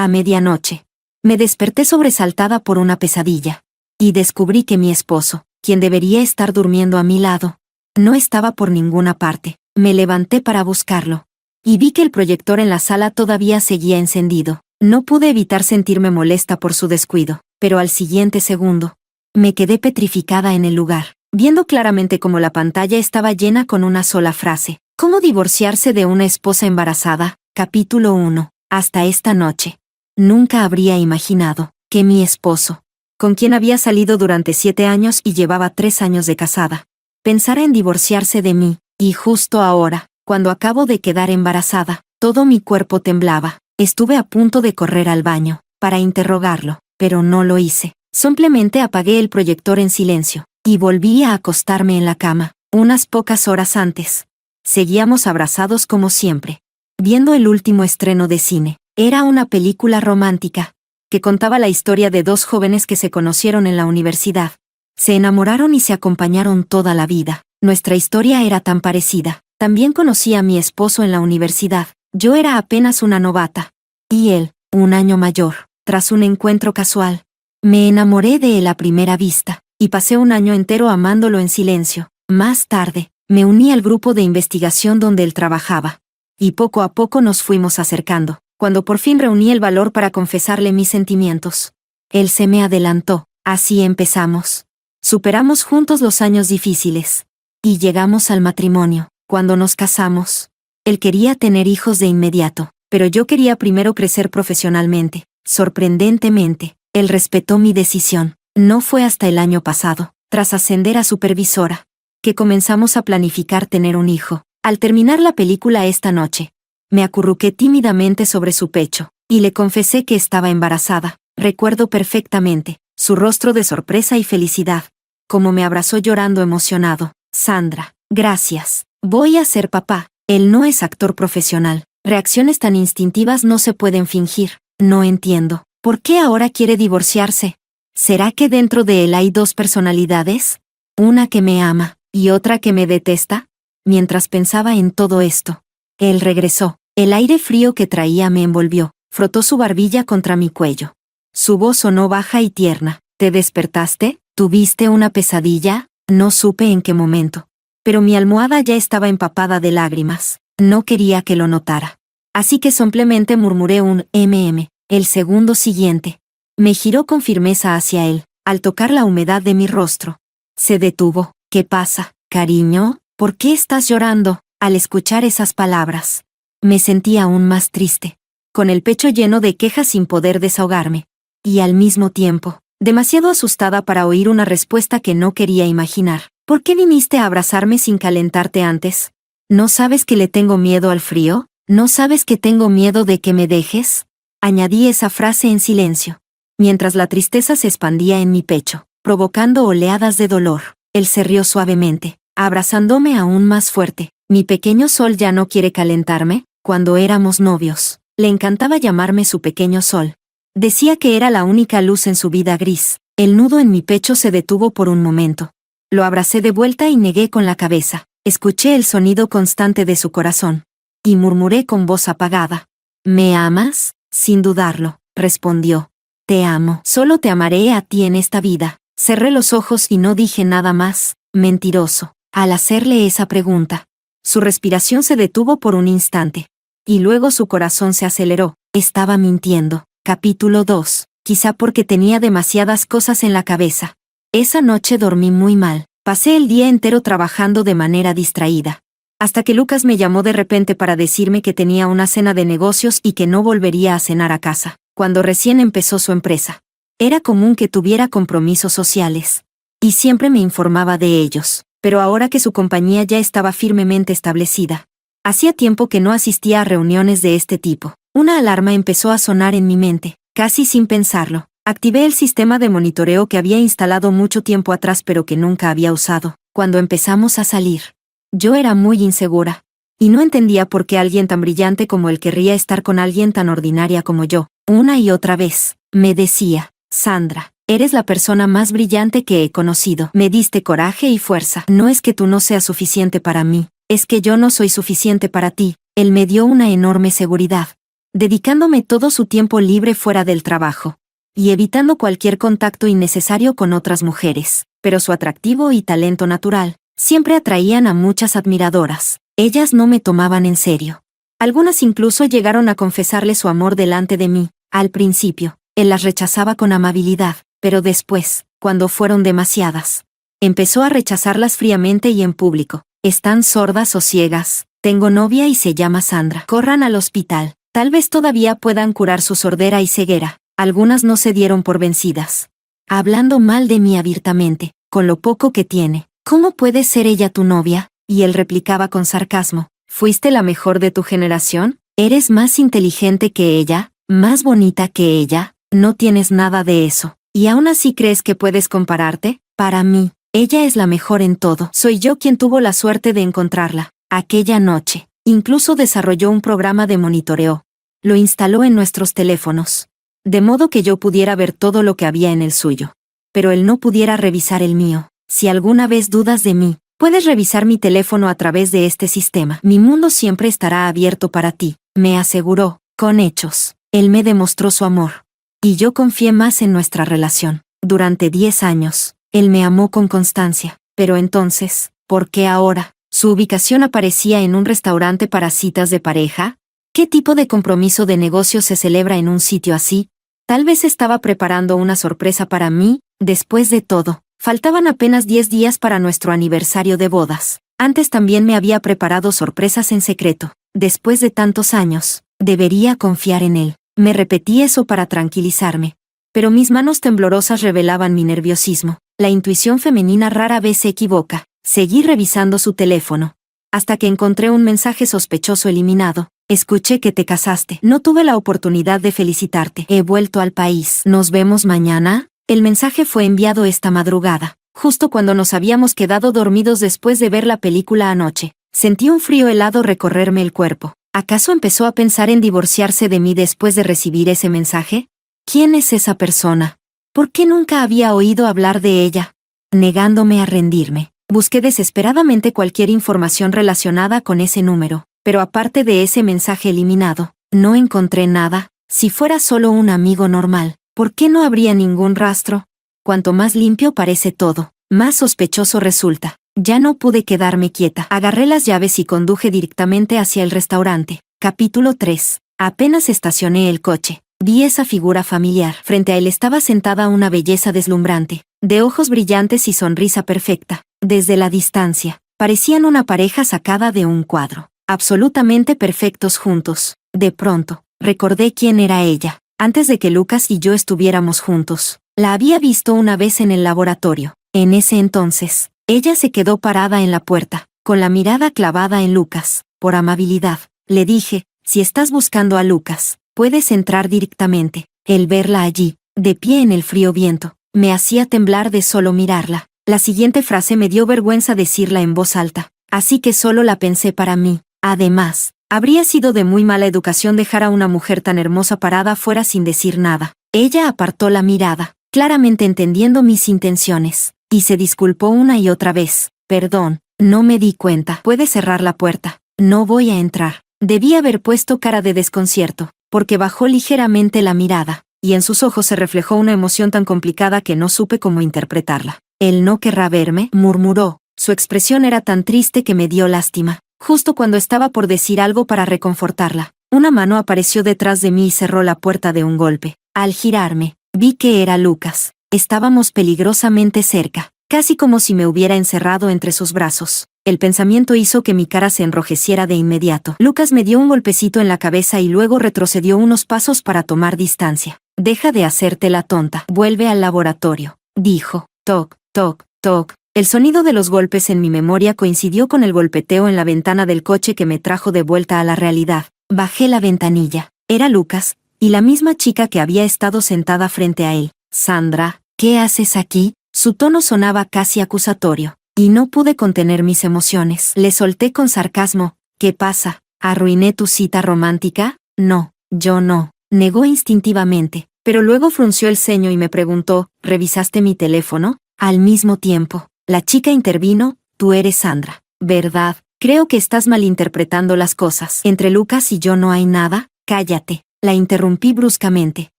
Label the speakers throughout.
Speaker 1: A medianoche. Me desperté sobresaltada por una pesadilla. Y descubrí que mi esposo, quien debería estar durmiendo a mi lado, no estaba por ninguna parte. Me levanté para buscarlo. Y vi que el proyector en la sala todavía seguía encendido. No pude evitar sentirme molesta por su descuido, pero al siguiente segundo, me quedé petrificada en el lugar, viendo claramente cómo la pantalla estaba llena con una sola frase. ¿Cómo divorciarse de una esposa embarazada? Capítulo 1. Hasta esta noche. Nunca habría imaginado que mi esposo, con quien había salido durante 7 años y llevaba 3 años de casada, pensara en divorciarse de mí, y justo ahora, cuando acabo de quedar embarazada, todo mi cuerpo temblaba. Estuve a punto de correr al baño, para interrogarlo, pero no lo hice. Simplemente apagué el proyector en silencio, y volví a acostarme en la cama. Unas pocas horas antes, seguíamos abrazados como siempre, viendo el último estreno de cine. Era una película romántica, que contaba la historia de 2 jóvenes que se conocieron en la universidad. Se enamoraron y se acompañaron toda la vida. Nuestra historia era tan parecida. También conocí a mi esposo en la universidad. Yo era apenas una novata. Y él, un año mayor. Tras un encuentro casual, me enamoré de él a primera vista, y pasé un año entero amándolo en silencio. Más tarde, me uní al grupo de investigación donde él trabajaba. Y poco a poco nos fuimos acercando. Cuando por fin reuní el valor para confesarle mis sentimientos, él se me adelantó. Así empezamos. Superamos juntos los años difíciles. Y llegamos al matrimonio. Cuando nos casamos, él quería tener hijos de inmediato, pero yo quería primero crecer profesionalmente. Sorprendentemente, él respetó mi decisión. No fue hasta el año pasado, tras ascender a supervisora, que comenzamos a planificar tener un hijo. Al terminar la película esta noche, me acurruqué tímidamente sobre su pecho, y le confesé que estaba embarazada. Recuerdo perfectamente su rostro de sorpresa y felicidad, como me abrazó llorando emocionado. Sandra, gracias. Voy a ser papá. Él no es actor profesional. Reacciones tan instintivas no se pueden fingir. No entiendo. ¿Por qué ahora quiere divorciarse? ¿Será que dentro de él hay 2 personalidades? Una que me ama, y otra que me detesta. Mientras pensaba en todo esto, él regresó. El aire frío que traía me envolvió. Frotó su barbilla contra mi cuello. Su voz sonó baja y tierna. ¿Te despertaste? ¿Tuviste una pesadilla? No supe en qué momento. Pero mi almohada ya estaba empapada de lágrimas. No quería que lo notara. Así que simplemente murmuré un El segundo siguiente, me giró con firmeza hacia él, al tocar la humedad de mi rostro. Se detuvo. ¿Qué pasa, cariño? ¿Por qué estás llorando? Al escuchar esas palabras, me sentí aún más triste, con el pecho lleno de quejas sin poder desahogarme. Y al mismo tiempo, demasiado asustada para oír una respuesta que no quería imaginar. ¿Por qué viniste a abrazarme sin calentarte antes? ¿No sabes que le tengo miedo al frío? ¿No sabes que tengo miedo de que me dejes? Añadí esa frase en silencio, mientras la tristeza se expandía en mi pecho, provocando oleadas de dolor. Él se rió suavemente, abrazándome aún más fuerte. ¿Mi pequeño sol ya no quiere calentarme? Cuando éramos novios, le encantaba llamarme su pequeño sol. Decía que era la única luz en su vida gris. El nudo en mi pecho se detuvo por un momento. Lo abracé de vuelta y negué con la cabeza. Escuché el sonido constante de su corazón. Y murmuré con voz apagada. ¿Me amas? Sin dudarlo, respondió. Te amo. Solo te amaré a ti en esta vida. Cerré los ojos y no dije nada más. Mentiroso. Al hacerle esa pregunta, su respiración se detuvo por un instante. Y luego su corazón se aceleró. Estaba mintiendo. Capítulo 2. Quizá porque tenía demasiadas cosas en la cabeza. Esa noche dormí muy mal. Pasé el día entero trabajando de manera distraída. Hasta que Lucas me llamó de repente para decirme que tenía una cena de negocios y que no volvería a cenar a casa, cuando recién empezó su empresa. Era común que tuviera compromisos sociales. Y siempre me informaba de ellos. Pero ahora que su compañía ya estaba firmemente establecida, hacía tiempo que no asistía a reuniones de este tipo. Una alarma empezó a sonar en mi mente, casi sin pensarlo. Activé el sistema de monitoreo que había instalado mucho tiempo atrás pero que nunca había usado. Cuando empezamos a salir, yo era muy insegura, y no entendía por qué alguien tan brillante como él querría estar con alguien tan ordinaria como yo. Una y otra vez, me decía, Sandra, eres la persona más brillante que he conocido. Me diste coraje y fuerza. No es que tú no seas suficiente para mí, es que yo no soy suficiente para ti. Él me dio una enorme seguridad. dedicándome todo su tiempo libre fuera del trabajo y evitando cualquier contacto innecesario con otras mujeres, pero su atractivo y talento natural siempre atraían a muchas admiradoras. Ellas no me tomaban en serio. Algunas incluso llegaron a confesarle su amor delante de mí. Al principio, él las rechazaba con amabilidad, pero después, cuando fueron demasiadas, empezó a rechazarlas fríamente y en público. ¿Están sordas o ciegas? Tengo novia y se llama Sandra. Corran al hospital. Tal vez todavía puedan curar su sordera y ceguera. Algunas no se dieron por vencidas, hablando mal de mí abiertamente, con lo poco que tiene. ¿Cómo puede ser ella tu novia? Y él replicaba con sarcasmo. ¿Fuiste la mejor de tu generación? ¿Eres más inteligente que ella? ¿Más bonita que ella? No tienes nada de eso. ¿Y aún así crees que puedes compararte? Para mí, ella es la mejor en todo. Soy yo quien tuvo la suerte de encontrarla. Aquella noche, incluso desarrolló un programa de monitoreo. Lo instaló en nuestros teléfonos, de modo que yo pudiera ver todo lo que había en el suyo, pero él no pudiera revisar el mío. Si alguna vez dudas de mí, puedes revisar mi teléfono a través de este sistema. Mi mundo siempre estará abierto para ti, me aseguró, con hechos. Él me demostró su amor, y yo confié más en nuestra relación. Durante 10 años, él me amó con constancia, pero entonces, ¿por qué ahora? ¿Su ubicación aparecía en un restaurante para citas de pareja? ¿Qué tipo de compromiso de negocio se celebra en un sitio así? Tal vez estaba preparando una sorpresa para mí. Después de todo, faltaban apenas 10 días para nuestro aniversario de bodas. Antes también me había preparado sorpresas en secreto. Después de tantos años, debería confiar en él. Me repetí eso para tranquilizarme. Pero mis manos temblorosas revelaban mi nerviosismo. La intuición femenina rara vez se equivoca. Seguí revisando su teléfono, hasta que encontré un mensaje sospechoso eliminado. Escuché que te casaste. No tuve la oportunidad de felicitarte. He vuelto al país. ¿Nos vemos mañana? El mensaje fue enviado esta madrugada, justo cuando nos habíamos quedado dormidos después de ver la película anoche. Sentí un frío helado recorrerme el cuerpo. ¿Acaso empezó a pensar en divorciarse de mí después de recibir ese mensaje? ¿Quién es esa persona? ¿Por qué nunca había oído hablar de ella? Negándome a rendirme, busqué desesperadamente cualquier información relacionada con ese número, pero aparte de ese mensaje eliminado, no encontré nada. Si fuera solo un amigo normal, ¿por qué no habría ningún rastro? Cuanto más limpio parece todo, más sospechoso resulta. Ya no pude quedarme quieta. Agarré las llaves y conduje directamente hacia el restaurante. Capítulo 3. Apenas estacioné el coche, vi esa figura familiar. Frente a él estaba sentada una belleza deslumbrante, de ojos brillantes y sonrisa perfecta. Desde la distancia, parecían una pareja sacada de un cuadro, absolutamente perfectos juntos. De pronto, recordé quién era ella. Antes de que Lucas y yo estuviéramos juntos, la había visto una vez en el laboratorio. En ese entonces, ella se quedó parada en la puerta, con la mirada clavada en Lucas. Por amabilidad, le dije, si estás buscando a Lucas, puedes entrar directamente. El verla allí, de pie en el frío viento, me hacía temblar de solo mirarla. La siguiente frase me dio vergüenza decirla en voz alta, así que solo la pensé para mí. Además, habría sido de muy mala educación dejar a una mujer tan hermosa parada fuera sin decir nada. Ella apartó la mirada, claramente entendiendo mis intenciones, y se disculpó una y otra vez. Perdón, no me di cuenta. Puede cerrar la puerta. No voy a entrar. Debí haber puesto cara de desconcierto, porque bajó ligeramente la mirada, y en sus ojos se reflejó una emoción tan complicada que no supe cómo interpretarla. «Él no querrá verme», murmuró. Su expresión era tan triste que me dio lástima. Justo cuando estaba por decir algo para reconfortarla, una mano apareció detrás de mí y cerró la puerta de un golpe. Al girarme, vi que era Lucas. Estábamos peligrosamente cerca, casi como si me hubiera encerrado entre sus brazos. El pensamiento hizo que mi cara se enrojeciera de inmediato. Lucas me dio un golpecito en la cabeza y luego retrocedió unos pasos para tomar distancia. «Deja de hacerte la tonta. Vuelve al laboratorio», dijo. Toc, toc, toc. El sonido de los golpes en mi memoria coincidió con el golpeteo en la ventana del coche que me trajo de vuelta a la realidad. Bajé la ventanilla. Era Lucas, y la misma chica que había estado sentada frente a él. «Sandra, ¿qué haces aquí?». Su tono sonaba casi acusatorio, y no pude contener mis emociones. Le solté con sarcasmo. «¿Qué pasa? ¿Arruiné tu cita romántica?». «No, yo no», negó instintivamente, pero luego frunció el ceño y me preguntó, «¿Revisaste mi teléfono?». Al mismo tiempo, la chica intervino. «Tú eres Sandra, ¿verdad? Creo que estás malinterpretando las cosas. Entre Lucas y yo no hay nada». Cállate, la interrumpí bruscamente,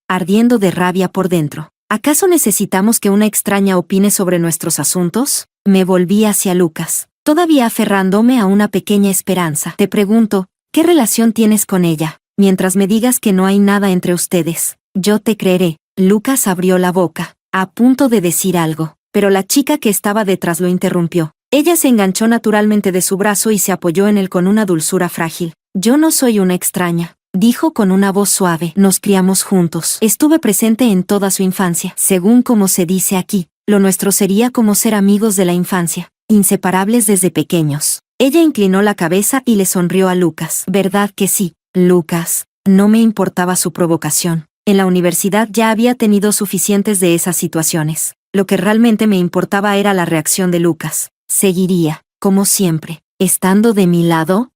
Speaker 1: ardiendo de rabia por dentro. ¿Acaso necesitamos que una extraña opine sobre nuestros asuntos? Me volví hacia Lucas, todavía aferrándome a una pequeña esperanza. Te pregunto, ¿qué relación tienes con ella? Mientras me digas que no hay nada entre ustedes, yo te creeré. Lucas abrió la boca, a punto de decir algo, pero la chica que estaba detrás lo interrumpió. Ella se enganchó naturalmente de su brazo y se apoyó en él con una dulzura frágil. Yo no soy una extraña, dijo con una voz suave. Nos criamos juntos. Estuve presente en toda su infancia. Según como se dice aquí, lo nuestro sería como ser amigos de la infancia, inseparables desde pequeños. Ella inclinó la cabeza y le sonrió a Lucas. ¿Verdad que sí, Lucas? No me importaba su provocación. En la universidad ya había tenido suficientes de esas situaciones. Lo que realmente me importaba era la reacción de Lucas. ¿Seguiría, como siempre, estando de mi lado?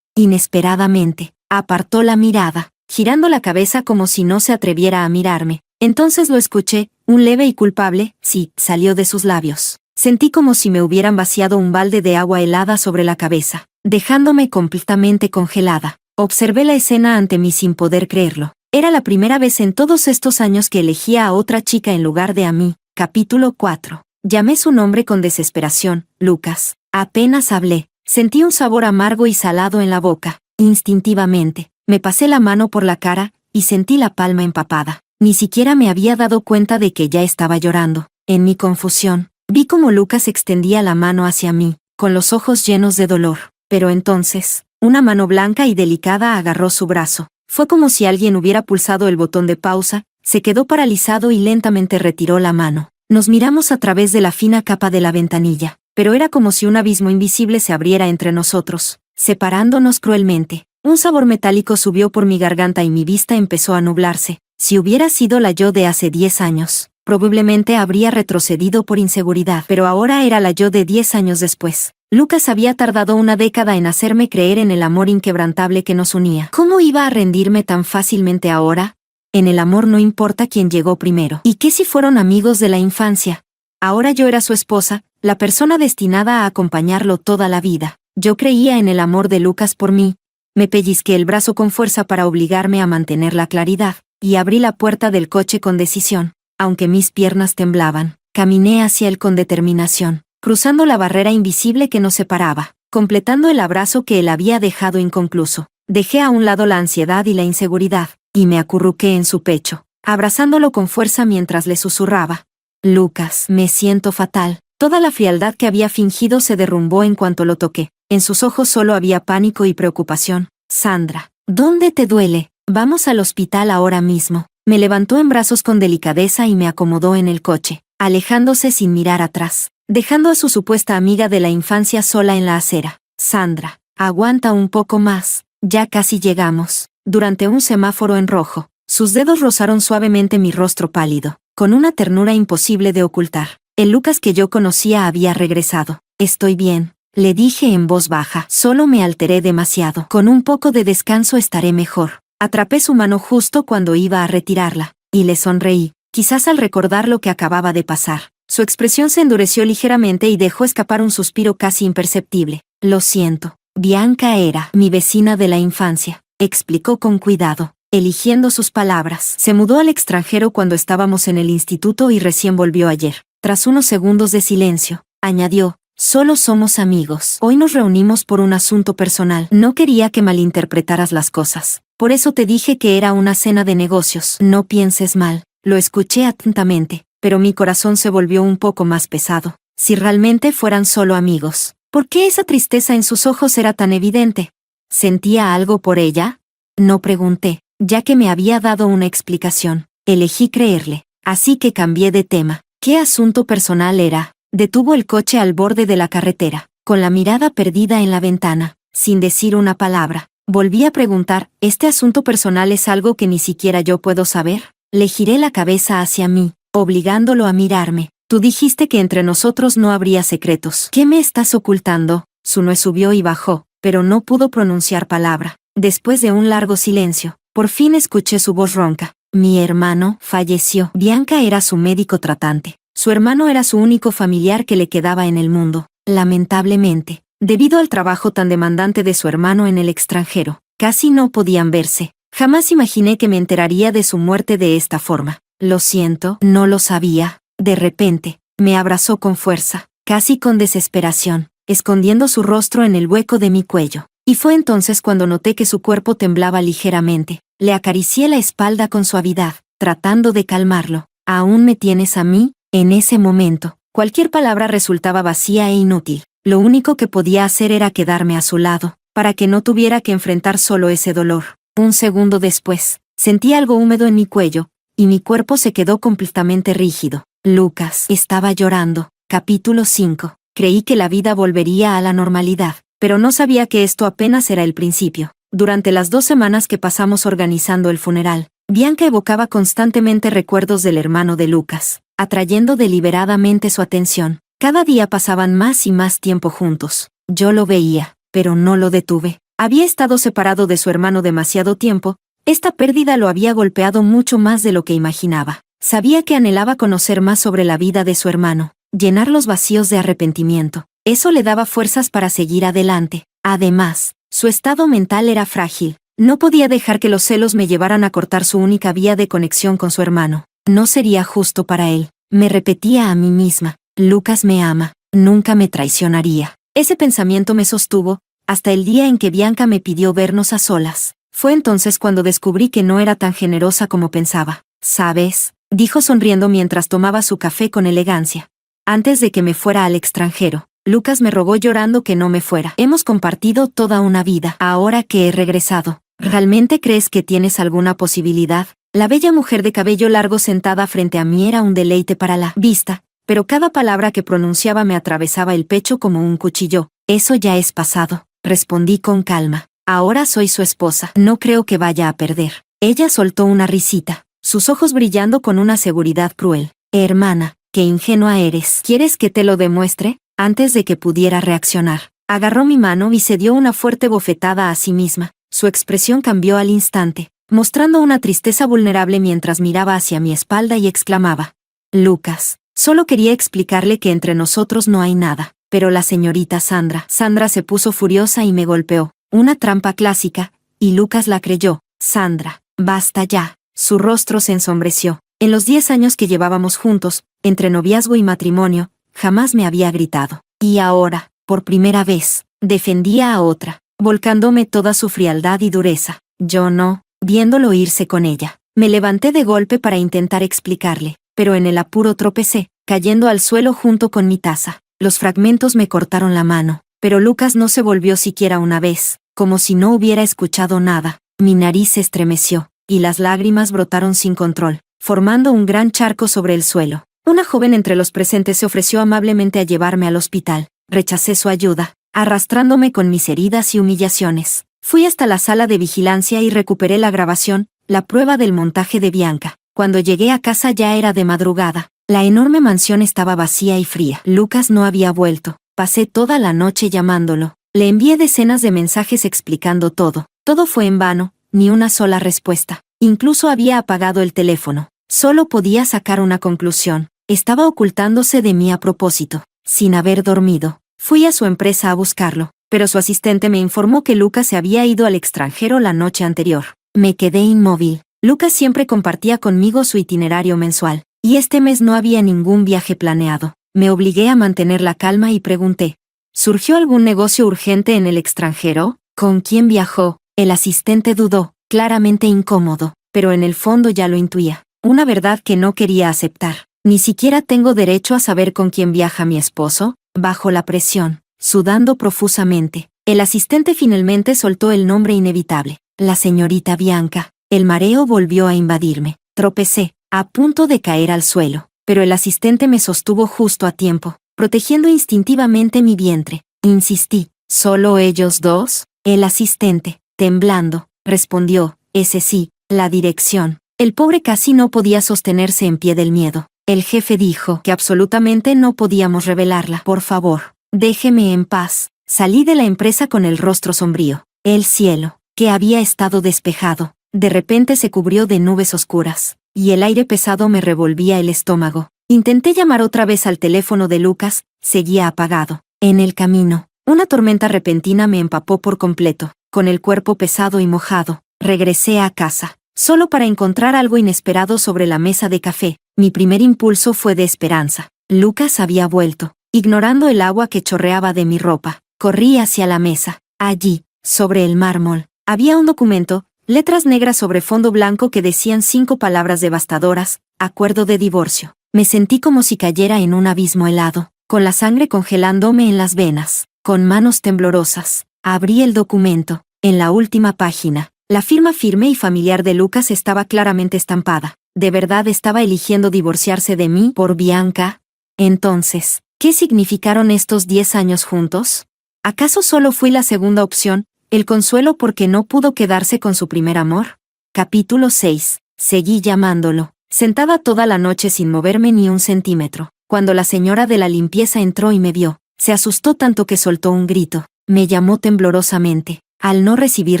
Speaker 1: Inesperadamente, apartó la mirada, girando la cabeza como si no se atreviera a mirarme. Entonces lo escuché, un leve y culpable, sí, salió de sus labios. Sentí como si me hubieran vaciado un balde de agua helada sobre la cabeza, dejándome completamente congelada. Observé la escena ante mí sin poder creerlo. Era la primera vez en todos estos años que elegía a otra chica en lugar de a mí. Capítulo 4. Llamé su nombre con desesperación, Lucas. Apenas hablé, sentí un sabor amargo y salado en la boca. Instintivamente, me pasé la mano por la cara, y sentí la palma empapada. Ni siquiera me había dado cuenta de que ya estaba llorando. En mi confusión, vi cómo Lucas extendía la mano hacia mí, con los ojos llenos de dolor. Pero entonces, una mano blanca y delicada agarró su brazo. Fue como si alguien hubiera pulsado el botón de pausa, se quedó paralizado y lentamente retiró la mano. Nos miramos a través de la fina capa de la ventanilla, pero era como si un abismo invisible se abriera entre nosotros, separándonos cruelmente. Un sabor metálico subió por mi garganta y mi vista empezó a nublarse. Si hubiera sido la yo de hace 10 años, probablemente habría retrocedido por inseguridad, pero ahora era la yo de 10 años después. Lucas había tardado una década en hacerme creer en el amor inquebrantable que nos unía. ¿Cómo iba a rendirme tan fácilmente ahora? En el amor no importa quién llegó primero. ¿Y qué si fueron amigos de la infancia? Ahora yo era su esposa, la persona destinada a acompañarlo toda la vida. Yo creía en el amor de Lucas por mí. Me pellizqué el brazo con fuerza para obligarme a mantener la claridad, y abrí la puerta del coche con decisión. Aunque mis piernas temblaban, caminé hacia él con determinación, cruzando la barrera invisible que nos separaba, completando el abrazo que él había dejado inconcluso. Dejé a un lado la ansiedad y la inseguridad, y me acurruqué en su pecho, abrazándolo con fuerza mientras le susurraba. Lucas, me siento fatal. Toda la frialdad que había fingido se derrumbó en cuanto lo toqué. En sus ojos solo había pánico y preocupación. Sandra, ¿dónde te duele? Vamos al hospital ahora mismo. Me levantó en brazos con delicadeza y me acomodó en el coche, alejándose sin mirar atrás, dejando a su supuesta amiga de la infancia sola en la acera. Sandra, aguanta un poco más. Ya casi llegamos. Durante un semáforo en rojo, sus dedos rozaron suavemente mi rostro pálido, con una ternura imposible de ocultar. El Lucas que yo conocía había regresado. Estoy bien, le dije en voz baja. Solo me alteré demasiado. Con un poco de descanso estaré mejor. Atrapé su mano justo cuando iba a retirarla, y le sonreí, quizás al recordar lo que acababa de pasar. Su expresión se endureció ligeramente y dejó escapar un suspiro casi imperceptible. Lo siento. Bianca era mi vecina de la infancia, explicó con cuidado, eligiendo sus palabras. Se mudó al extranjero cuando estábamos en el instituto y recién volvió ayer. Tras unos segundos de silencio, añadió, solo somos amigos. Hoy nos reunimos por un asunto personal. No quería que malinterpretaras las cosas. Por eso te dije que era una cena de negocios. No pienses mal. Lo escuché atentamente, pero mi corazón se volvió un poco más pesado. Si realmente fueran solo amigos, ¿por qué esa tristeza en sus ojos era tan evidente? ¿Sentía algo por ella? No pregunté, ya que me había dado una explicación. Elegí creerle, así que cambié de tema. ¿Qué asunto personal era? Detuvo el coche al borde de la carretera, con la mirada perdida en la ventana, sin decir una palabra. Volví a preguntar, ¿este asunto personal es algo que ni siquiera yo puedo saber? Le giré la cabeza hacia mí, obligándolo a mirarme. Tú dijiste que entre nosotros no habría secretos. ¿Qué me estás ocultando? Su nuez subió y bajó, pero no pudo pronunciar palabra. Después de un largo silencio, por fin escuché su voz ronca. Mi hermano falleció. Bianca era su médico tratante. Su hermano era su único familiar que le quedaba en el mundo. Lamentablemente, debido al trabajo tan demandante de su hermano en el extranjero, casi no podían verse. Jamás imaginé que me enteraría de su muerte de esta forma. Lo siento, no lo sabía. De repente, me abrazó con fuerza, casi con desesperación, escondiendo su rostro en el hueco de mi cuello. Y fue entonces cuando noté que su cuerpo temblaba ligeramente. Le acaricié la espalda con suavidad, tratando de calmarlo. ¿Aún me tienes a mí? En ese momento, cualquier palabra resultaba vacía e inútil. Lo único que podía hacer era quedarme a su lado, para que no tuviera que enfrentar solo ese dolor. Un segundo después, sentí algo húmedo en mi cuello, y mi cuerpo se quedó completamente rígido. Lucas estaba llorando. Capítulo 5. Creí que la vida volvería a la normalidad, pero no sabía que esto apenas era el principio. Durante las 2 semanas que pasamos organizando el funeral, Bianca evocaba constantemente recuerdos del hermano de Lucas, atrayendo deliberadamente su atención. Cada día pasaban más y más tiempo juntos. Yo lo veía, pero no lo detuve. Había estado separado de su hermano demasiado tiempo. Esta pérdida lo había golpeado mucho más de lo que imaginaba. Sabía que anhelaba conocer más sobre la vida de su hermano, llenar los vacíos de arrepentimiento. Eso le daba fuerzas para seguir adelante. Además, su estado mental era frágil. No podía dejar que los celos me llevaran a cortar su única vía de conexión con su hermano. No sería justo para él. Me repetía a mí misma, Lucas me ama, nunca me traicionaría. Ese pensamiento me sostuvo, hasta el día en que Bianca me pidió vernos a solas. Fue entonces cuando descubrí que no era tan generosa como pensaba. ¿Sabes?, dijo sonriendo mientras tomaba su café con elegancia. Antes de que me fuera al extranjero, Lucas me rogó llorando que no me fuera. Hemos compartido toda una vida. Ahora que he regresado, ¿realmente crees que tienes alguna posibilidad? La bella mujer de cabello largo sentada frente a mí era un deleite para la vista, pero cada palabra que pronunciaba me atravesaba el pecho como un cuchillo. Eso ya es pasado, respondí con calma. Ahora soy su esposa. No creo que vaya a perder. Ella soltó una risita, sus ojos brillando con una seguridad cruel. Hermana, qué ingenua eres. ¿Quieres que te lo demuestre? Antes de que pudiera reaccionar, agarró mi mano y se dio una fuerte bofetada a sí misma. Su expresión cambió al instante, mostrando una tristeza vulnerable mientras miraba hacia mi espalda y exclamaba: Lucas, solo quería explicarle que entre nosotros no hay nada. Pero la señorita Sandra se puso furiosa y me golpeó. Una trampa clásica, y Lucas la creyó. Sandra, basta ya. Su rostro se ensombreció. En los 10 años que llevábamos juntos, entre noviazgo y matrimonio, jamás me había gritado. Y ahora, por primera vez, defendía a otra, volcándome toda su frialdad y dureza. Yo no, viéndolo irse con ella. Me levanté de golpe para intentar explicarle, pero en el apuro tropecé, cayendo al suelo junto con mi taza. Los fragmentos me cortaron la mano, pero Lucas no se volvió siquiera una vez, como si no hubiera escuchado nada. Mi nariz se estremeció, y las lágrimas brotaron sin control, formando un gran charco sobre el suelo. Una joven entre los presentes se ofreció amablemente a llevarme al hospital. Rechacé su ayuda, arrastrándome con mis heridas y humillaciones. Fui hasta la sala de vigilancia y recuperé la grabación, la prueba del montaje de Bianca. Cuando llegué a casa ya era de madrugada. La enorme mansión estaba vacía y fría. Lucas no había vuelto. Pasé toda la noche llamándolo. Le envié decenas de mensajes explicando todo. Todo fue en vano, ni una sola respuesta. Incluso había apagado el teléfono. Solo podía sacar una conclusión. Estaba ocultándose de mí a propósito. Sin haber dormido, fui a su empresa a buscarlo, pero su asistente me informó que Lucas se había ido al extranjero la noche anterior. Me quedé inmóvil. Lucas siempre compartía conmigo su itinerario mensual, y este mes no había ningún viaje planeado. Me obligué a mantener la calma y pregunté: ¿surgió algún negocio urgente en el extranjero? ¿Con quién viajó? El asistente dudó, claramente incómodo, pero en el fondo ya lo intuía. Una verdad que no quería aceptar. ¿Ni siquiera tengo derecho a saber con quién viaja mi esposo? Bajo la presión, sudando profusamente, el asistente finalmente soltó el nombre inevitable: la señorita Bianca. El mareo volvió a invadirme. Tropecé, a punto de caer al suelo, pero el asistente me sostuvo justo a tiempo, protegiendo instintivamente mi vientre. Insistí: ¿solo ellos dos? El asistente, temblando, respondió: ese sí, la dirección. El pobre casi no podía sostenerse en pie del miedo. El jefe dijo que absolutamente no podíamos revelarla. Por favor, déjeme en paz. Salí de la empresa con el rostro sombrío. El cielo, que había estado despejado, de repente se cubrió de nubes oscuras, y el aire pesado me revolvía el estómago. Intenté llamar otra vez al teléfono de Lucas, seguía apagado. En el camino, una tormenta repentina me empapó por completo. Con el cuerpo pesado y mojado, Regresé a casa, solo para encontrar algo inesperado sobre la mesa de café. Mi primer impulso fue de esperanza. Lucas había vuelto. Ignorando el agua que chorreaba de mi ropa, corrí hacia la mesa. Allí, sobre el mármol, había un documento, letras negras sobre fondo blanco que decían 5 palabras devastadoras: acuerdo de divorcio. Me sentí como si cayera en un abismo helado, con la sangre congelándome en las venas. Con manos temblorosas, abrí el documento. En la última página, la firma firme y familiar de Lucas estaba claramente estampada. ¿De verdad estaba eligiendo divorciarse de mí por Bianca? Entonces, ¿qué significaron estos 10 años juntos? ¿Acaso solo fui la segunda opción, el consuelo porque no pudo quedarse con su primer amor? Capítulo 6. Seguí llamándolo, sentada toda la noche sin moverme ni un centímetro. Cuando la señora de la limpieza entró y me vio, se asustó tanto que soltó un grito. Me llamó temblorosamente. Al no recibir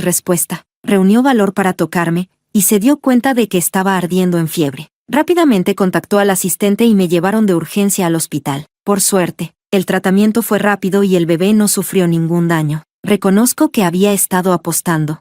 Speaker 1: respuesta, reunió valor para tocarme, y se dio cuenta de que estaba ardiendo en fiebre. Rápidamente contactó al asistente y me llevaron de urgencia al hospital. Por suerte, el tratamiento fue rápido y el bebé no sufrió ningún daño. Reconozco que había estado apostando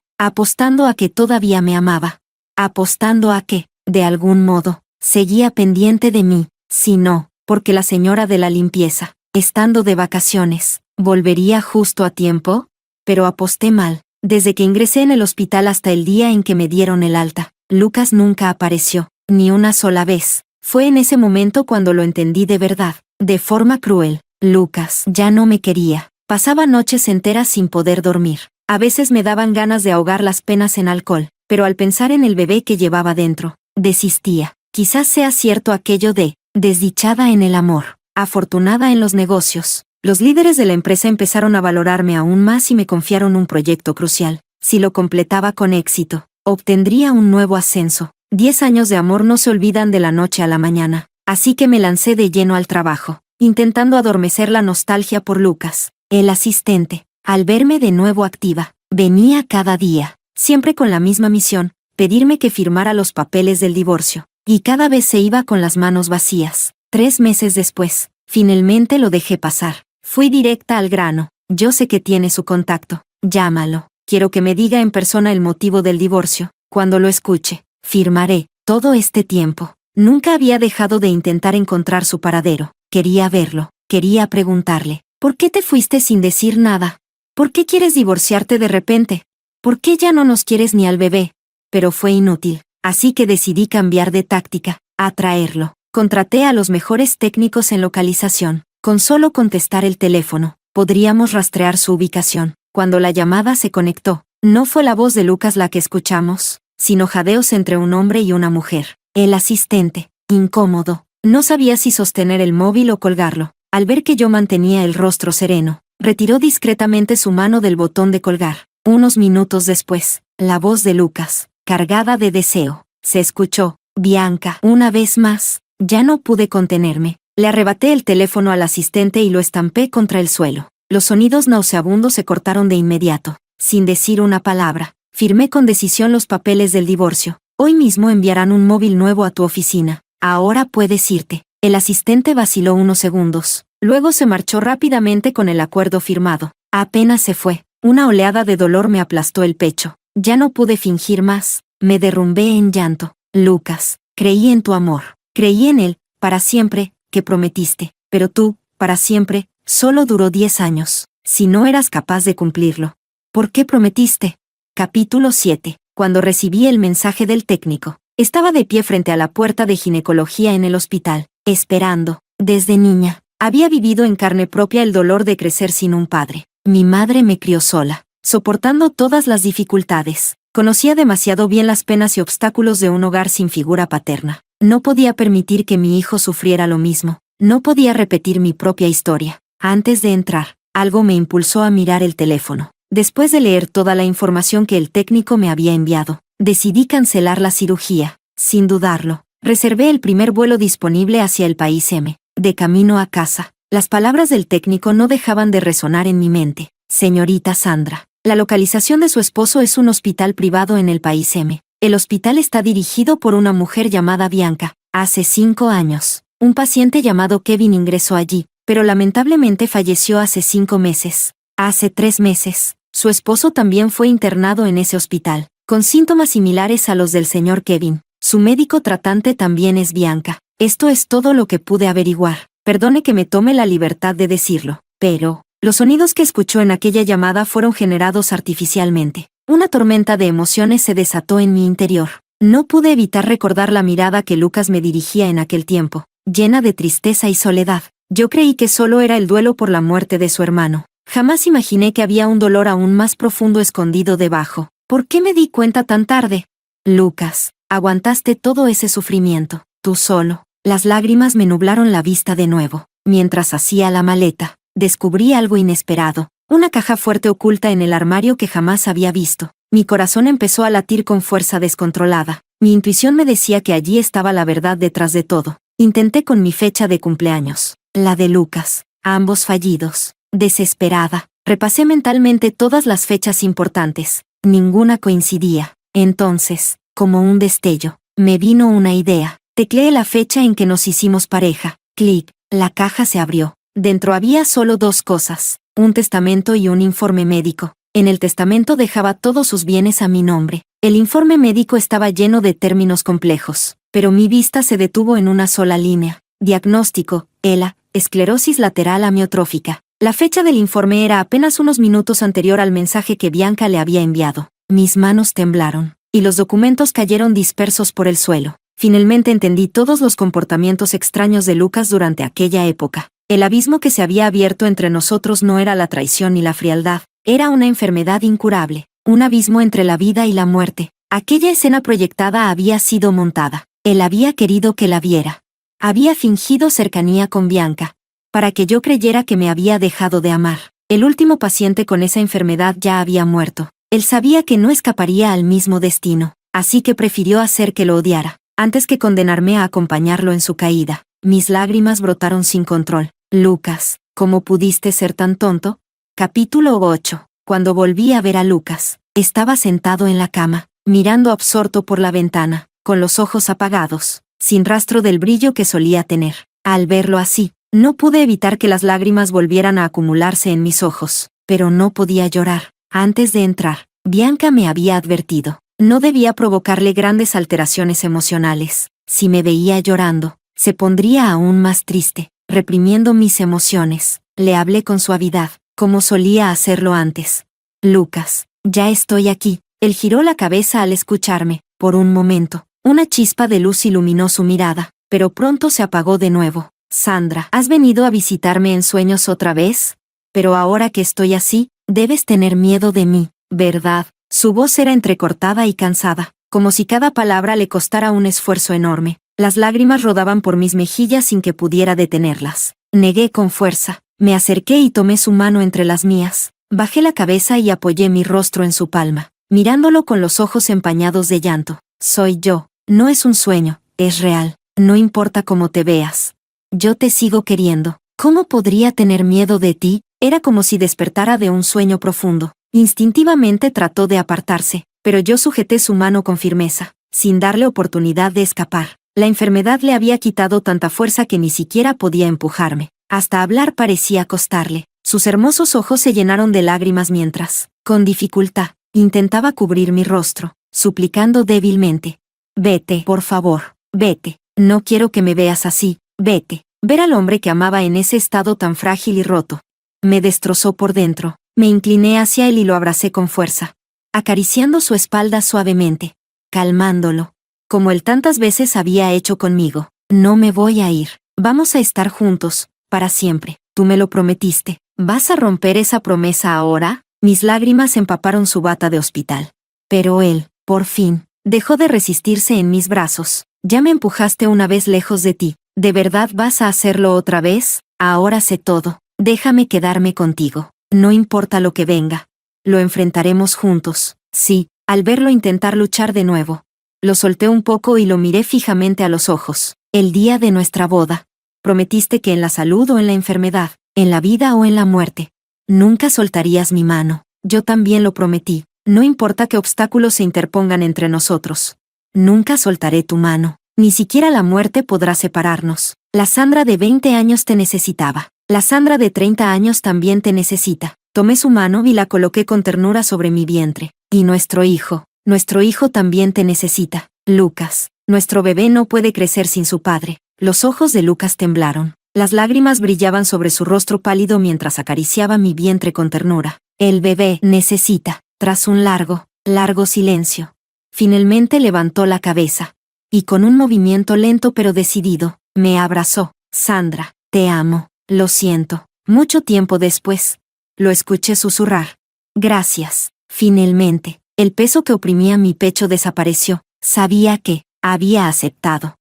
Speaker 1: a que todavía me amaba, apostando a que, de algún modo, seguía pendiente de mí. Si no, porque la señora de la limpieza, estando de vacaciones, volvería justo a tiempo. Pero aposté mal. Desde que ingresé en el hospital hasta el día en que me dieron el alta, Lucas nunca apareció, ni una sola vez. Fue en ese momento cuando lo entendí de verdad, de forma cruel. Lucas ya no me quería. Pasaba noches enteras sin poder dormir. A veces me daban ganas de ahogar las penas en alcohol, pero al pensar en el bebé que llevaba dentro, desistía. Quizás sea cierto aquello de, desdichada en el amor, afortunada en los negocios. Los líderes de la empresa empezaron a valorarme aún más y me confiaron un proyecto crucial. Si lo completaba con éxito, obtendría un nuevo ascenso. 10 años de amor no se olvidan de la noche a la mañana, así que me lancé de lleno al trabajo, intentando adormecer la nostalgia por Lucas. El asistente, al verme de nuevo activa, venía cada día, siempre con la misma misión: pedirme que firmara los papeles del divorcio, y cada vez se iba con las manos vacías. 3 meses después, finalmente lo dejé pasar. Fui directa al grano. Yo sé que tiene su contacto. Llámalo. Quiero que me diga en persona el motivo del divorcio. Cuando lo escuche, firmaré. Todo este tiempo, nunca había dejado de intentar encontrar su paradero. Quería verlo. Quería preguntarle: ¿por qué te fuiste sin decir nada? ¿Por qué quieres divorciarte de repente? ¿Por qué ya no nos quieres ni al bebé? Pero fue inútil. Así que decidí cambiar de táctica. Atraerlo. Contraté a los mejores técnicos en localización. Con solo contestar el teléfono, podríamos rastrear su ubicación. Cuando la llamada se conectó, no fue la voz de Lucas la que escuchamos, sino jadeos entre un hombre y una mujer. El asistente, incómodo, no sabía si sostener el móvil o colgarlo. Al ver que yo mantenía el rostro sereno, retiró discretamente su mano del botón de colgar. Unos minutos después, la voz de Lucas, cargada de deseo, se escuchó: Bianca. Una vez más, ya no pude contenerme. Le arrebaté el teléfono al asistente y lo estampé contra el suelo. Los sonidos nauseabundos se cortaron de inmediato. Sin decir una palabra, firmé con decisión los papeles del divorcio. Hoy mismo enviarán un móvil nuevo a tu oficina. Ahora puedes irte. El asistente vaciló unos segundos. Luego se marchó rápidamente con el acuerdo firmado. Apenas se fue, una oleada de dolor me aplastó el pecho. Ya no pude fingir más. Me derrumbé en llanto. Lucas, creí en tu amor. Creí en él, para siempre, que prometiste, pero tú, para siempre, solo duró 10 años, si no eras capaz de cumplirlo. ¿Por qué prometiste? Capítulo 7. Cuando recibí el mensaje del técnico, estaba de pie frente a la puerta de ginecología en el hospital, esperando. Desde niña, había vivido en carne propia el dolor de crecer sin un padre. Mi madre me crió sola, soportando todas las dificultades. Conocía demasiado bien las penas y obstáculos de un hogar sin figura paterna. No podía permitir que mi hijo sufriera lo mismo. No podía repetir mi propia historia. Antes de entrar, algo me impulsó a mirar el teléfono. Después de leer toda la información que el técnico me había enviado, decidí cancelar la cirugía. Sin dudarlo, reservé el primer vuelo disponible hacia el país M. De camino a casa, las palabras del técnico no dejaban de resonar en mi mente. Señorita Sandra, la localización de su esposo es un hospital privado en el país M. El hospital está dirigido por una mujer llamada Bianca. Hace 5 años, un paciente llamado Kevin ingresó allí, pero lamentablemente falleció hace 5 meses. Hace 3 meses, su esposo también fue internado en ese hospital. con síntomas similares a los del señor Kevin. Su médico tratante también es Bianca. Esto es todo lo que pude averiguar. Perdone que me tome la libertad de decirlo, pero los sonidos que escuchó en aquella llamada fueron generados artificialmente. Una tormenta de emociones se desató en mi interior. No pude evitar recordar la mirada que Lucas me dirigía en aquel tiempo, llena de tristeza y soledad. Yo creí que solo era el duelo por la muerte de su hermano. Jamás imaginé que había un dolor aún más profundo escondido debajo. ¿Por qué me di cuenta tan tarde? Lucas, aguantaste todo ese sufrimiento, tú solo. Las lágrimas me nublaron la vista de nuevo. Mientras hacía la maleta, descubrí algo inesperado, una caja fuerte oculta en el armario que jamás había visto. Mi corazón empezó a latir con fuerza descontrolada. Mi intuición me decía que allí estaba la verdad detrás de todo. Intenté con mi fecha de cumpleaños, la de Lucas, ambos fallidos. Desesperada, repasé mentalmente todas las fechas importantes. Ninguna coincidía. Entonces, como un destello, me vino una idea. Tecleé la fecha en que nos hicimos pareja. Clic, la caja se abrió. Dentro había solo dos cosas, un testamento y un informe médico. En el testamento dejaba todos sus bienes a mi nombre. El informe médico estaba lleno de términos complejos, pero mi vista se detuvo en una sola línea. Diagnóstico, ELA, esclerosis lateral amiotrófica. La fecha del informe era apenas unos minutos anterior al mensaje que Bianca le había enviado. Mis manos temblaron, y los documentos cayeron dispersos por el suelo. Finalmente entendí todos los comportamientos extraños de Lucas durante aquella época. El abismo que se había abierto entre nosotros no era la traición ni la frialdad, era una enfermedad incurable, un abismo entre la vida y la muerte. Aquella escena proyectada había sido montada. Él había querido que la viera. Había fingido cercanía con Bianca, para que yo creyera que me había dejado de amar. El último paciente con esa enfermedad ya había muerto. Él sabía que no escaparía al mismo destino, así que prefirió hacer que lo odiara, antes que condenarme a acompañarlo en su caída. Mis lágrimas brotaron sin control. Lucas, ¿cómo pudiste ser tan tonto? Capítulo 8. Cuando volví a ver a Lucas, estaba sentado en la cama, mirando absorto por la ventana, con los ojos apagados, sin rastro del brillo que solía tener. Al verlo así, no pude evitar que las lágrimas volvieran a acumularse en mis ojos, pero no podía llorar. Antes de entrar, Bianca me había advertido. No debía provocarle grandes alteraciones emocionales. Si me veía llorando, se pondría aún más triste. Reprimiendo mis emociones, le hablé con suavidad, como solía hacerlo antes. Lucas, ya estoy aquí. Él giró la cabeza al escucharme. Por un momento, una chispa de luz iluminó su mirada, pero pronto se apagó de nuevo. Sandra, ¿has venido a visitarme en sueños otra vez? Pero ahora que estoy así, debes tener miedo de mí, ¿verdad? Su voz era entrecortada y cansada, como si cada palabra le costara un esfuerzo enorme. Las lágrimas rodaban por mis mejillas sin que pudiera detenerlas. Negué con fuerza, me acerqué y tomé su mano entre las mías. Bajé la cabeza y apoyé mi rostro en su palma, mirándolo con los ojos empañados de llanto. Soy yo, no es un sueño, es real, no importa cómo te veas. Yo te sigo queriendo. ¿Cómo podría tener miedo de ti? Era como si despertara de un sueño profundo. Instintivamente trató de apartarse, pero yo sujeté su mano con firmeza, sin darle oportunidad de escapar. La enfermedad le había quitado tanta fuerza que ni siquiera podía empujarme. Hasta hablar parecía costarle. Sus hermosos ojos se llenaron de lágrimas mientras, con dificultad, intentaba cubrir mi rostro, suplicando débilmente. Vete, por favor, vete. No quiero que me veas así, vete. Ver al hombre que amaba en ese estado tan frágil y roto me destrozó por dentro. Me incliné hacia él y lo abracé con fuerza, acariciando su espalda suavemente, calmándolo, como él tantas veces había hecho conmigo. No me voy a ir. Vamos a estar juntos, para siempre. Tú me lo prometiste. ¿Vas a romper esa promesa ahora? Mis lágrimas empaparon su bata de hospital. Pero él, por fin, dejó de resistirse en mis brazos. Ya me empujaste una vez lejos de ti. ¿De verdad vas a hacerlo otra vez? Ahora sé todo. Déjame quedarme contigo. No importa lo que venga. Lo enfrentaremos juntos. Sí, al verlo intentar luchar de nuevo. Lo solté un poco y lo miré fijamente a los ojos. El día de nuestra boda. Prometiste que en la salud o en la enfermedad, en la vida o en la muerte, nunca soltarías mi mano. Yo también lo prometí. No importa qué obstáculos se interpongan entre nosotros. Nunca soltaré tu mano. Ni siquiera la muerte podrá separarnos. La Sandra de 20 años te necesitaba. La Sandra de 30 años también te necesita. Tomé su mano y la coloqué con ternura sobre mi vientre. Y nuestro hijo Nuestro hijo también te necesita, Lucas. Nuestro bebé no puede crecer sin su padre. Los ojos de Lucas temblaron. Las lágrimas brillaban sobre su rostro pálido mientras acariciaba mi vientre con ternura. El bebé necesita. Tras un largo silencio. Finalmente levantó la cabeza. Y con un movimiento lento pero decidido, me abrazó. Sandra, te amo. Lo siento. Mucho tiempo después. Lo escuché susurrar. Gracias. Finalmente, el peso que oprimía mi pecho desapareció. Sabía que había aceptado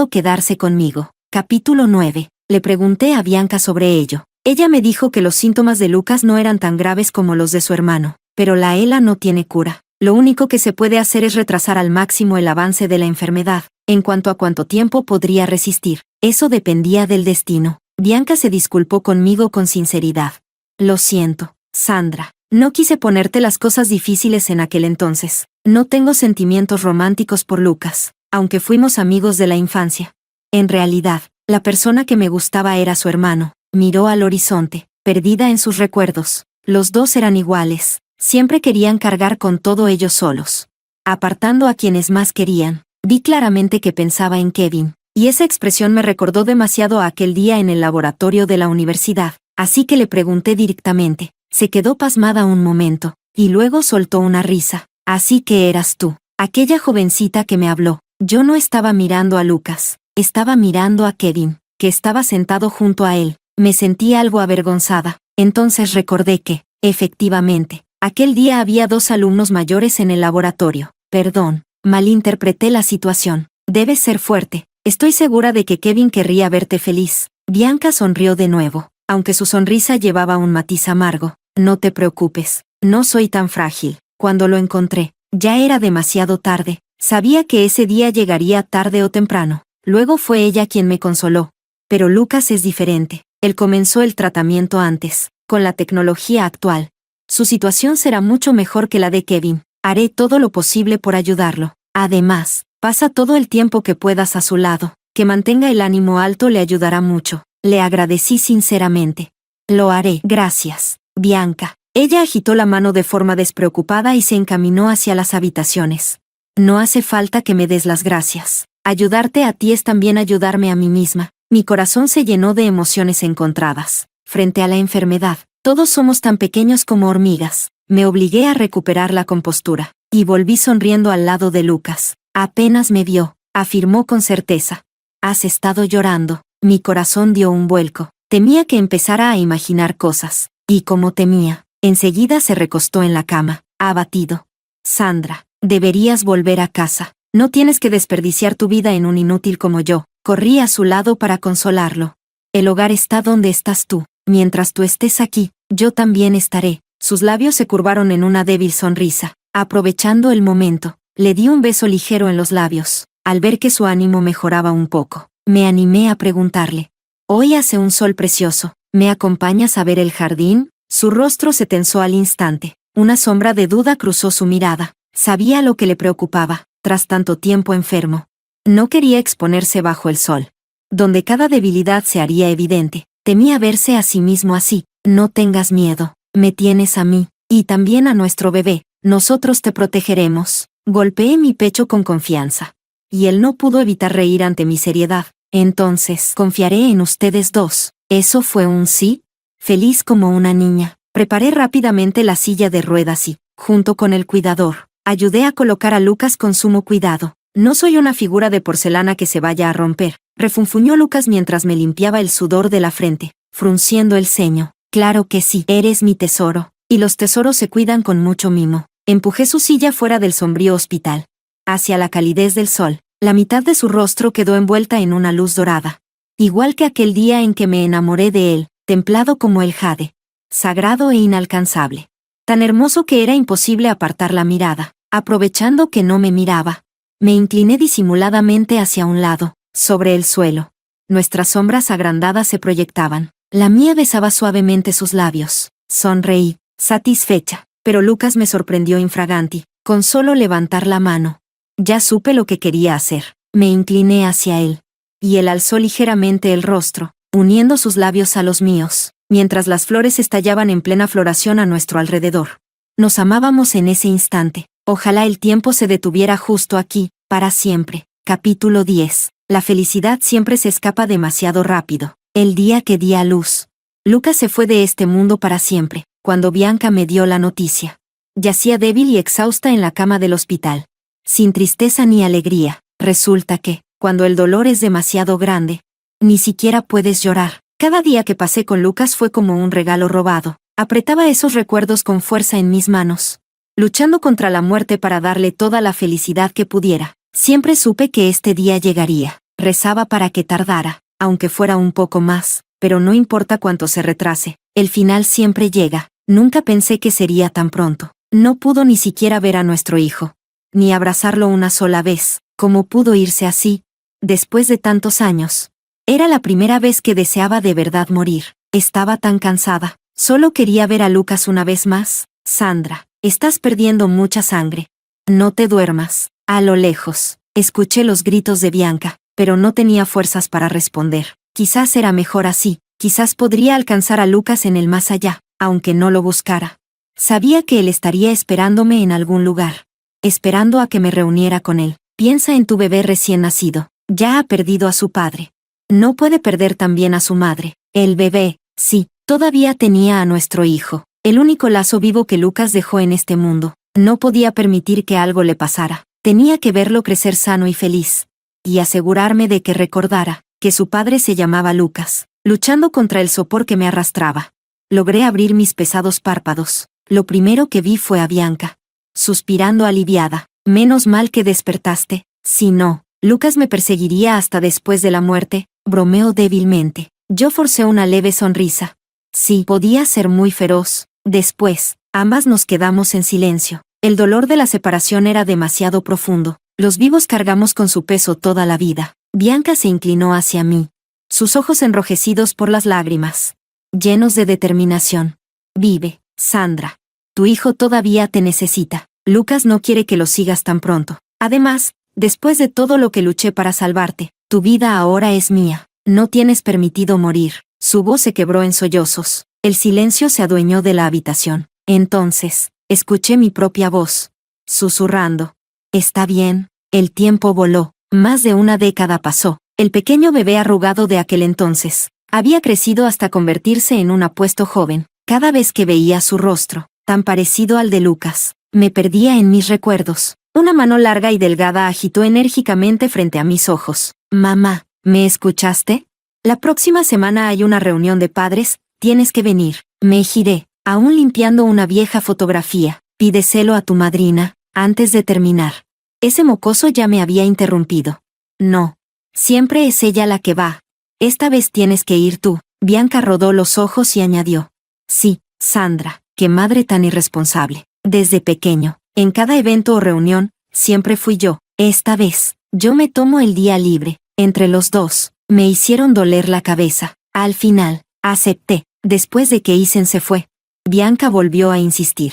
Speaker 1: quedarse conmigo. Capítulo 9. Le pregunté a Bianca sobre ello. Ella me dijo que los síntomas de Lucas no eran tan graves como los de su hermano, pero la ELA no tiene cura. Lo único que se puede hacer es retrasar al máximo el avance de la enfermedad, en cuanto a cuánto tiempo podría resistir. Eso dependía del destino. Bianca se disculpó conmigo con sinceridad. Lo siento, Sandra. No quise ponerte las cosas difíciles en aquel entonces. No tengo sentimientos románticos por Lucas, aunque fuimos amigos de la infancia. En realidad, la persona que me gustaba era su hermano. Miró al horizonte, perdida en sus recuerdos. Los dos eran iguales. Siempre querían cargar con todo ellos solos. Apartando a quienes más querían. Vi claramente que pensaba en Kevin, y esa expresión me recordó demasiado a aquel día en el laboratorio de la universidad, así que le pregunté directamente. Se quedó pasmada un momento, y luego soltó una risa. Así que eras tú, aquella jovencita que me habló. Yo no estaba mirando a Lucas, estaba mirando a Kevin, que estaba sentado junto a él. Me sentí algo avergonzada. Entonces recordé que, efectivamente, aquel día había 2 alumnos mayores en el laboratorio. Perdón, malinterpreté la situación. Debes ser fuerte. Estoy segura de que Kevin querría verte feliz. Bianca sonrió de nuevo, aunque su sonrisa llevaba un matiz amargo. No te preocupes, no soy tan frágil. Cuando lo encontré, ya era demasiado tarde. Sabía que ese día llegaría tarde o temprano. Luego fue ella quien me consoló. Pero Lucas es diferente. Él comenzó el tratamiento antes, con la tecnología actual. Su situación será mucho mejor que la de Kevin. Haré todo lo posible por ayudarlo. Además, pasa todo el tiempo que puedas a su lado. Que mantenga el ánimo alto le ayudará mucho. Le agradecí sinceramente. Lo haré. Gracias, Bianca. Ella agitó la mano de forma despreocupada y se encaminó hacia las habitaciones. No hace falta que me des las gracias. Ayudarte a ti es también ayudarme a mí misma. Mi corazón se llenó de emociones encontradas. Frente a la enfermedad, todos somos tan pequeños como hormigas. Me obligué a recuperar la compostura, y volví sonriendo al lado de Lucas. Apenas me vio, afirmó con certeza. Has estado llorando. Mi corazón dio un vuelco. Temía que empezara a imaginar cosas. Y como temía, enseguida se recostó en la cama, abatido. Sandra, deberías volver a casa. No tienes que desperdiciar tu vida en un inútil como yo. Corrí a su lado para consolarlo. El hogar está donde estás tú. Mientras tú estés aquí, yo también estaré. Sus labios se curvaron en una débil sonrisa. Aprovechando el momento, le di un beso ligero en los labios. Al ver que su ánimo mejoraba un poco, me animé a preguntarle. Hoy hace un sol precioso. ¿Me acompañas a ver el jardín? Su rostro se tensó al instante. Una sombra de duda cruzó su mirada. Sabía lo que le preocupaba, tras tanto tiempo enfermo. No quería exponerse bajo el sol, donde cada debilidad se haría evidente. Temía verse a sí mismo así. No tengas miedo, me tienes a mí, y también a nuestro bebé. Nosotros te protegeremos. Golpeé mi pecho con confianza. Y él no pudo evitar reír ante mi seriedad. Entonces, confiaré en ustedes dos. ¿Eso fue un sí? Feliz como una niña, preparé rápidamente la silla de ruedas y, junto con el cuidador, ayudé a colocar a Lucas con sumo cuidado. No soy una figura de porcelana que se vaya a romper, refunfuñó Lucas mientras me limpiaba el sudor de la frente, frunciendo el ceño. Claro que sí, eres mi tesoro, y los tesoros se cuidan con mucho mimo. Empujé su silla fuera del sombrío hospital, hacia la calidez del sol. La mitad de su rostro quedó envuelta en una luz dorada. Igual que aquel día en que me enamoré de él, templado como el jade, sagrado e inalcanzable. Tan hermoso que era imposible apartar la mirada. Aprovechando que no me miraba, me incliné disimuladamente hacia un lado, sobre el suelo. Nuestras sombras agrandadas se proyectaban. La mía besaba suavemente sus labios. Sonreí, satisfecha, pero Lucas me sorprendió infraganti, con solo levantar la mano. Ya supe lo que quería hacer. Me incliné hacia él, y él alzó ligeramente el rostro, uniendo sus labios a los míos, mientras las flores estallaban en plena floración a nuestro alrededor. Nos amábamos en ese instante. Ojalá el tiempo se detuviera justo aquí, para siempre. Capítulo 10. La felicidad siempre se escapa demasiado rápido. El día que di a luz. Lucas se fue de este mundo para siempre, cuando Bianca me dio la noticia. Yacía débil y exhausta en la cama del hospital. Sin tristeza ni alegría. Resulta que, cuando el dolor es demasiado grande, ni siquiera puedes llorar. Cada día que pasé con Lucas fue como un regalo robado. Apretaba esos recuerdos con fuerza en mis manos, luchando contra la muerte para darle toda la felicidad que pudiera. Siempre supe que este día llegaría. Rezaba para que tardara, aunque fuera un poco más, pero no importa cuánto se retrase, el final siempre llega. Nunca pensé que sería tan pronto. No pudo ni siquiera ver a nuestro hijo, ni abrazarlo una sola vez. ¿Cómo pudo irse así, después de tantos años? Era la primera vez que deseaba de verdad morir. Estaba tan cansada. Solo quería ver a Lucas una vez más. Sandra, estás perdiendo mucha sangre. No te duermas. A lo lejos, escuché los gritos de Bianca, pero no tenía fuerzas para responder. Quizás era mejor así. Quizás podría alcanzar a Lucas en el más allá, aunque no lo buscara. Sabía que él estaría esperándome en algún lugar, esperando a que me reuniera con él. Piensa en tu bebé recién nacido. Ya ha perdido a su padre. No puede perder también a su madre. El bebé, sí, todavía tenía a nuestro hijo, el único lazo vivo que Lucas dejó en este mundo. No podía permitir que algo le pasara. Tenía que verlo crecer sano y feliz, y asegurarme de que recordara que su padre se llamaba Lucas. Luchando contra el sopor que me arrastraba, logré abrir mis pesados párpados. Lo primero que vi fue a Bianca, suspirando aliviada. Menos mal que despertaste. Si no, Lucas me perseguiría hasta después de la muerte, bromeó débilmente. Yo forcé una leve sonrisa. Sí, podía ser muy feroz. Después, ambas nos quedamos en silencio. El dolor de la separación era demasiado profundo. Los vivos cargamos con su peso toda la vida. Bianca se inclinó hacia mí, sus ojos enrojecidos por las lágrimas, llenos de determinación. Vive, Sandra. Tu hijo todavía te necesita. Lucas no quiere que lo sigas tan pronto. Además, después de todo lo que luché para salvarte, tu vida ahora es mía. No tienes permitido morir. Su voz se quebró en sollozos. El silencio se adueñó de la habitación. Entonces, escuché mi propia voz, susurrando. Está bien. El tiempo voló. Más de una década pasó. El pequeño bebé arrugado de aquel entonces había crecido hasta convertirse en un apuesto joven. Cada vez que veía su rostro, tan parecido al de Lucas, me perdía en mis recuerdos. Una mano larga y delgada agitó enérgicamente frente a mis ojos. Mamá, ¿me escuchaste? La próxima semana hay una reunión de padres, tienes que venir. Me giré, aún limpiando una vieja fotografía. Pídeselo a tu madrina, antes de terminar. Ese mocoso ya me había interrumpido. No. Siempre es ella la que va. Esta vez tienes que ir tú. Bianca rodó los ojos y añadió. Sí, Sandra, qué madre tan irresponsable. Desde pequeño, en cada evento o reunión, siempre fui yo. Esta vez, yo me tomo el día libre. Entre los dos, me hicieron doler la cabeza. Al final, acepté. Después de que Isen se fue, Bianca volvió a insistir.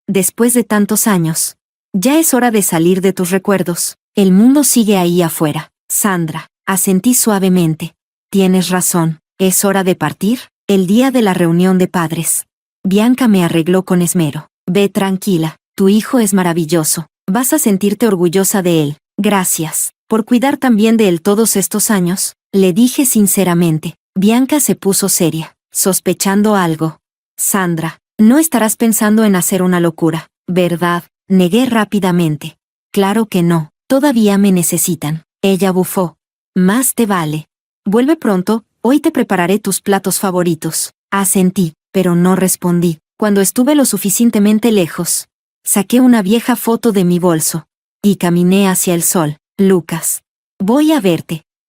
Speaker 1: Después de tantos años, ya es hora de salir de tus recuerdos. El mundo sigue ahí afuera. Sandra, asentí suavemente. Tienes razón. ¿Es hora de partir? El día de la reunión de padres. Bianca me arregló con esmero. Ve tranquila, tu hijo es maravilloso. Vas a sentirte orgullosa de él. Gracias por cuidar también de él todos estos años, le dije sinceramente. Bianca se puso seria, sospechando algo. Sandra, no estarás pensando en hacer una locura, ¿verdad? Negué rápidamente. Claro que no, todavía me necesitan. Ella bufó. Más te vale. Vuelve pronto, hoy te prepararé tus platos favoritos. Asentí, pero no respondí. Cuando estuve lo suficientemente lejos, saqué una vieja foto de mi bolso y caminé hacia el sol. Lucas, voy a verte.